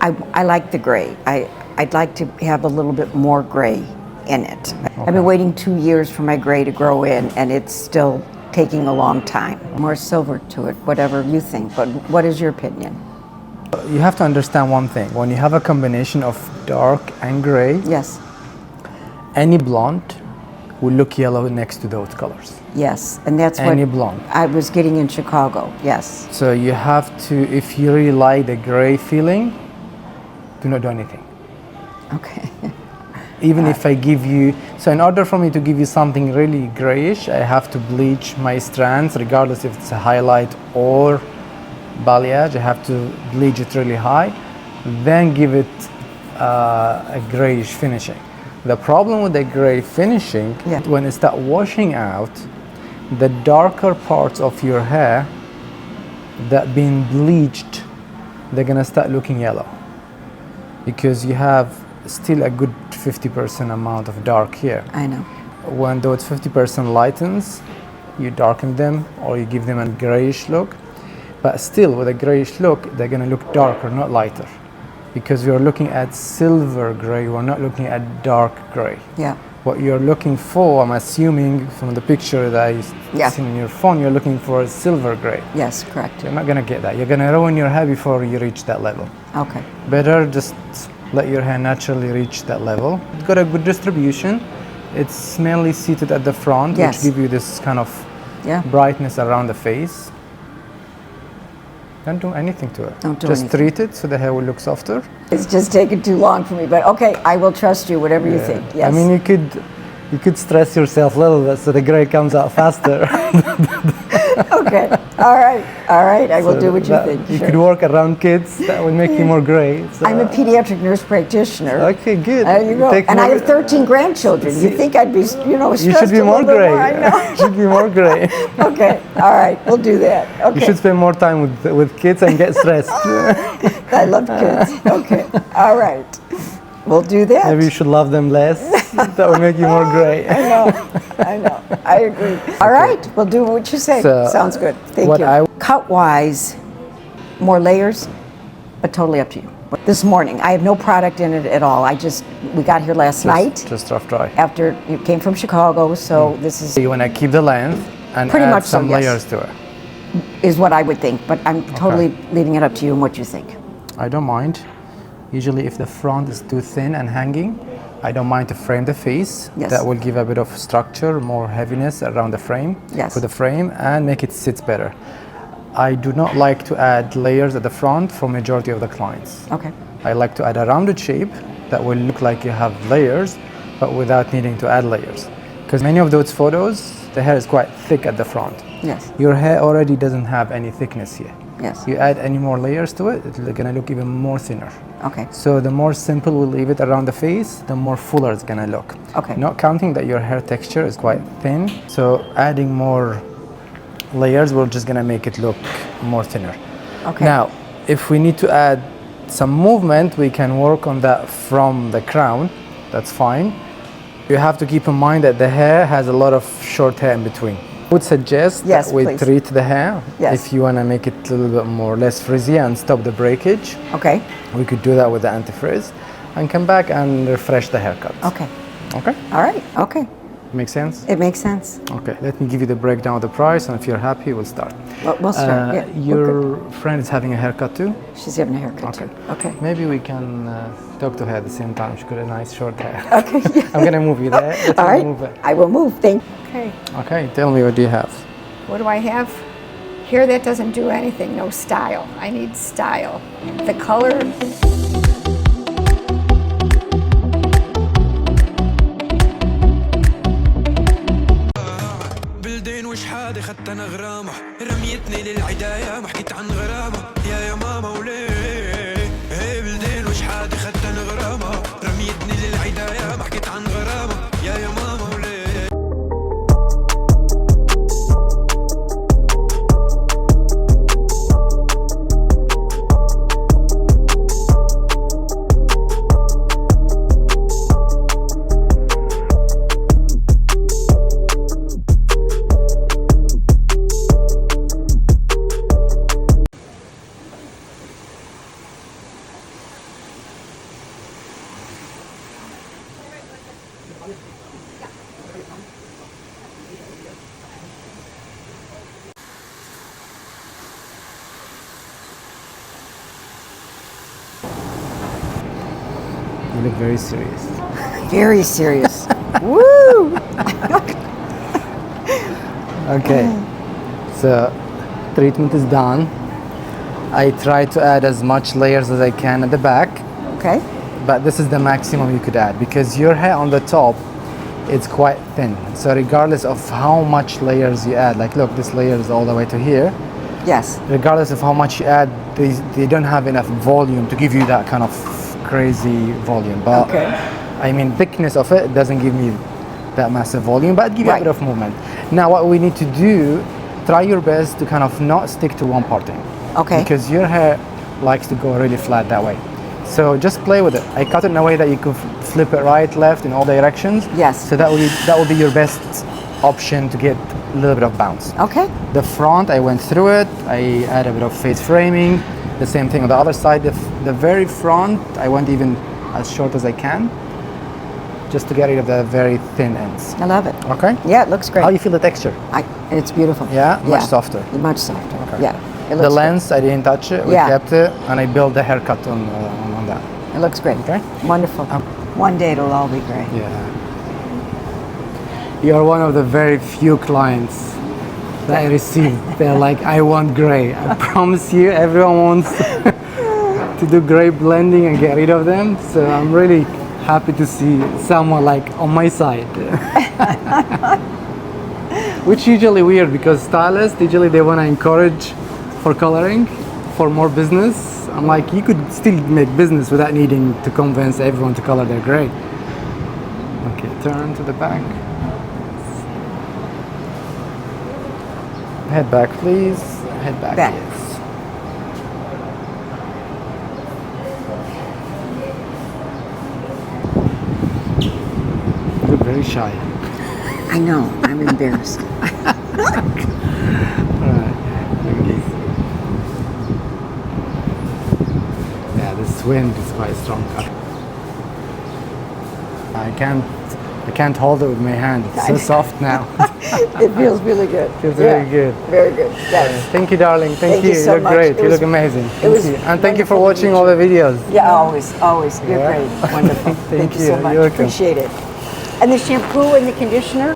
I like the gray. I'd like to have a little bit more gray in it. Okay. I've been waiting 2 years for my gray to grow in, and it's still taking a long time. More silver to it, whatever you think, but what is your opinion? You have to understand one thing. When you have a combination of dark and gray, Yes. any blonde will look yellow next to those colors. Yes, and that's Any what blonde. I was getting in Chicago, yes. So you have to, if you really like the gray feeling, do not do anything. Okay. Even if I give you, so in order for me to give you something really grayish, I have to bleach my strands, regardless if it's a highlight or balayage. I have to bleach it really high, then give it a grayish finishing. The problem with the gray finishing, Yeah. when it starts washing out, the darker parts of your hair that been bleached, they're gonna start looking yellow because you have still a good 50% amount of dark here. I know. When those 50% lightens, you darken them or you give them a grayish look. But still, with a grayish look, they're going to look darker, not lighter. Because you're looking at silver gray, we're not looking at dark gray. Yeah. What you're looking for, I'm assuming from the picture that Yeah. I seen on your phone, you're looking for a silver gray. Yes, correct. You're not going to get that. You're going to ruin your hair before you reach that level. Okay. Better just let your hair naturally reach that level. It's got a good distribution. It's mainly seated at the front, Yes. which give you this kind of Yeah. brightness around the face. Don't do anything to it. Don't do just anything. treat it so the hair will look softer. It's just taking too long for me, but okay, I will trust you, whatever you Yeah. think. Yes. I mean, you could stress yourself a little bit so the gray comes out faster. Okay. All right. All right. I will So do what you that- think. You Sure. could work around kids. That would make you more gray. So- I'm a pediatric nurse practitioner. Okay, good. There you go. Take And I more- have 13 grandchildren. You think I'd be, stressed You should be a more little bit gray. more? I know. You should be more gray. Okay. All right. We'll do that. Okay. You should spend more time with kids and get stressed. I love kids. Okay. All right. We'll do that. Maybe you should love them less. That would make you more gray. I know. I agree. All right. We'll do what you say. So, Sounds good. Thank what you. Cut-wise, more layers, but totally up to you. This morning, I have no product in it at all. We got here last night Just rough dry. after you came from Chicago, so this You want to keep the length and Pretty add much so, some yes. layers to it. is what I would think, but I'm totally leaving it up to you and what you think. I don't mind. Usually if the front is too thin and hanging, I don't mind to frame the face. Yes. That will give a bit of structure, more heaviness around the frame, Yes. for the frame, and make it sit better. I do not like to add layers at the front for majority of the clients. Okay. I like to add a rounded shape that will look like you have layers, but without needing to add layers. Because many of those photos, the hair is quite thick at the front. Yes. Your hair already doesn't have any thickness here. Yes. You add any more layers to it, it's gonna look even more thinner. Okay. So the more simple we leave it around the face, the more fuller it's gonna look. Okay. Not counting that your hair texture is quite thin, so adding more layers, we're just gonna make it look more thinner. Okay. Now, if we need to add some movement, we can work on that from the crown. That's fine. You have to keep in mind that the hair has a lot of short hair in between. I would suggest Yes, that we please. treat the hair. Yes. If you want to make it a little bit more less frizzy and stop the breakage, Okay. we could do that with the anti-frizz and come back and refresh the haircut. Okay. Okay? All right. Okay. Make sense? It makes sense. Okay, let me give you the breakdown of the price, and if you're happy, we'll start. We'll start. Yeah. Your friend is having a haircut too? She's having a haircut Okay. too. Okay. Maybe we can talk to her at the same time. She's got a nice short hair. Okay. Yeah. I'm gonna move you there. Let All me right. move it. I will move. Thank. Okay, Okay, tell me, what do you have? what do I have? Hair that doesn't do anything, no style. I need style. The color, بلدين وشحادة خدت انا غرامة رميتني للعداية ما حكيت عن غرامة يا ماما وليه هي بلدين وشحادة خدت انا غرامة رميتني للعداية ما حكيت عن غرامة يا ماما وليه You look very serious. Very serious. Woo! Okay, so treatment is done. I try to add as much layers as I can at the back, Okay. but this is the maximum you could add because your hair on the top, it's quite thin. So regardless of how much layers you add, like look, this layer is all the way to here. Yes. Regardless of how much you add, they don't have enough volume to give you that kind of crazy volume. But Okay. I mean, thickness of it doesn't give me that massive volume, but it gives you a Right. bit of movement. Now, what we need to do, try your best to kind of not stick to one parting. Okay. Because your hair likes to go really flat that way. So just play with it. I cut it in a way that you can flip it right, left, in all directions. Yes. So that will be your best option to get a little bit of bounce. Okay. The front, I went through it. I add a bit of face framing. The same thing on the other side. The very front, I went even as short as I can, just to get rid of the very thin ends. I love it. Okay. Yeah, it looks great. How do you feel the texture? It's beautiful. Yeah? Much softer. Much softer. Okay. Yeah. It The looks lens, I didn't touch it. We Yeah. kept it, and I built the haircut on that. great. It looks great. Okay. Wonderful. One day it'll all be great. Yeah. You're one of the very few clients that I received. They're like, I want gray. I promise you, everyone wants to do gray blending and get rid of them. So I'm really happy to see someone like on my side. Which usually weird because stylists, usually they want to encourage for coloring, for more business. I'm like, you could still make business without needing to convince everyone to color their gray. Okay, turn to the back. Head back, please. Head back. Back. Yes. You look very shy. I know. I'm embarrassed. Alright. Yeah, this wind is quite strong. I can't hold it with my hand. It's so soft now. It feels really good. Feels very good. Very good. Yes. Thank you, darling. Thank you. you so You look much. great. It You was- look amazing. it was Thank you. And thank you for wonderful to watching meet all the videos. Yeah, always, always. You're Yeah. great. Wonderful. Thank you you. so much. You're welcome. Appreciate it. And the shampoo and the conditioner?